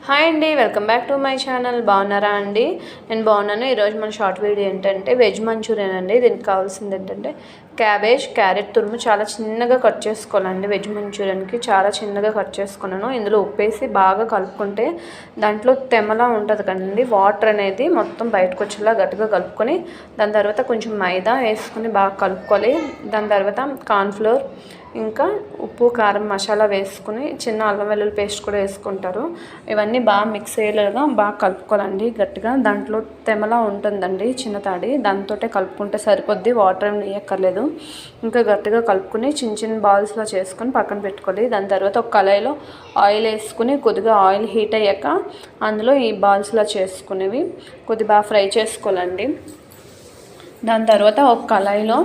Hi అండి, welcome back to my channel. బాగున్నారా అండి? నేను బాగున్నాను. ఈరోజు మన షార్ట్ వీడియో ఏంటంటే వెజ్ మంచూరియన్ అండి. దీనికి కావాల్సింది ఏంటంటే క్యాబేజ్, క్యారెట్ తురుము చాలా చిన్నగా కట్ చేసుకోవాలండి. వెజ్ మంచూరియన్కి చాలా చిన్నగా కట్ చేసుకున్నాను. ఇందులో ఉప్పేసి బాగా కలుపుకుంటే దాంట్లో తెమ్మలా ఉంటుంది కదండి, వాటర్ అనేది మొత్తం బయటకు వచ్చేలా గట్టిగా కలుపుకొని దాని తర్వాత కొంచెం మైదా వేసుకుని బాగా కలుపుకోవాలి. దాని తర్వాత కార్న్ఫ్లోర్, ఇంకా ఉప్పు, కారం, మసాలా వేసుకుని చిన్న అల్లం వెల్లుల్లి పేస్ట్ కూడా వేసుకుంటారు. ఇవన్నీ బాగా మిక్స్ అయ్యేలాగా బాగా కలుపుకోవాలండి గట్టిగా. దాంట్లో తెమలా ఉంటుందండి చిన్న తాడి, దాంతో కలుపుకుంటే సరిపోద్ది, వాటర్ ఏమి వేయక్కర్లేదు. ఇంకా గట్టిగా కలుపుకుని చిన్న చిన్న బాల్స్లో చేసుకొని పక్కన పెట్టుకోవాలి. దాని తర్వాత ఒక కళాయిలో ఆయిల్ వేసుకుని కొద్దిగా ఆయిల్ హీట్ అయ్యాక అందులో ఈ బాల్స్లో చేసుకునేవి కొద్దిగా బాగా ఫ్రై చేసుకోవాలండి. దాని తర్వాత ఒక కళాయిలో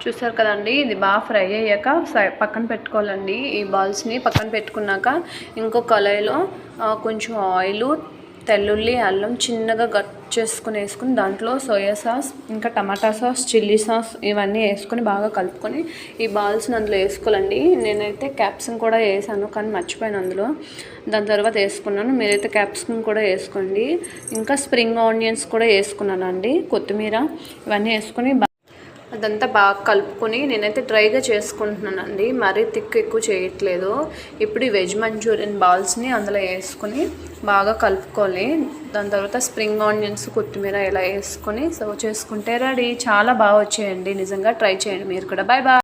చూసారు కదండి, ఇది బాగా ఫ్రై అయ్యాక పక్కన పెట్టుకోవాలండి. ఈ బాల్స్ని పక్కన పెట్టుకున్నాక ఇంకో కళాయిలో కొంచెం ఆయిల్, తెల్లుల్లి, అల్లం చిన్నగా కట్ చేసుకుని వేసుకుని దాంట్లో సోయా సాస్, ఇంకా టమాటా సాస్, చిల్లీ సాస్ ఇవన్నీ వేసుకొని బాగా కలుపుకొని ఈ బాల్స్ని అందులో వేసుకోవాలండి. నేనైతే క్యాప్సికం కూడా వేసాను కానీ మర్చిపోయాను అందులో. దాని తర్వాత వేసుకున్నాను, మీరైతే క్యాప్సికం కూడా వేసుకోండి. ఇంకా స్ప్రింగ్ ఆనియన్స్ కూడా వేసుకున్నాను అండి, కొత్తిమీర ఇవన్నీ వేసుకొని అదంతా బాగా కలుపుకొని నేనైతే డ్రైగా చేసుకుంటున్నానండి, మరీ ఎక్కువ చేయట్లేదు. ఇప్పుడు ఈ వెజ్ మంచూరియన్ బాల్స్ని అందులో వేసుకొని బాగా కలుపుకోవాలి. దాని తర్వాత స్ప్రింగ్ ఆనియన్స్, కొత్తిమీర ఇలా వేసుకొని సర్వ్ చేసుకుంటే రెడీ. చాలా బాగా వచ్చేయండి, నిజంగా ట్రై చేయండి మీరు కూడా. Bye bye.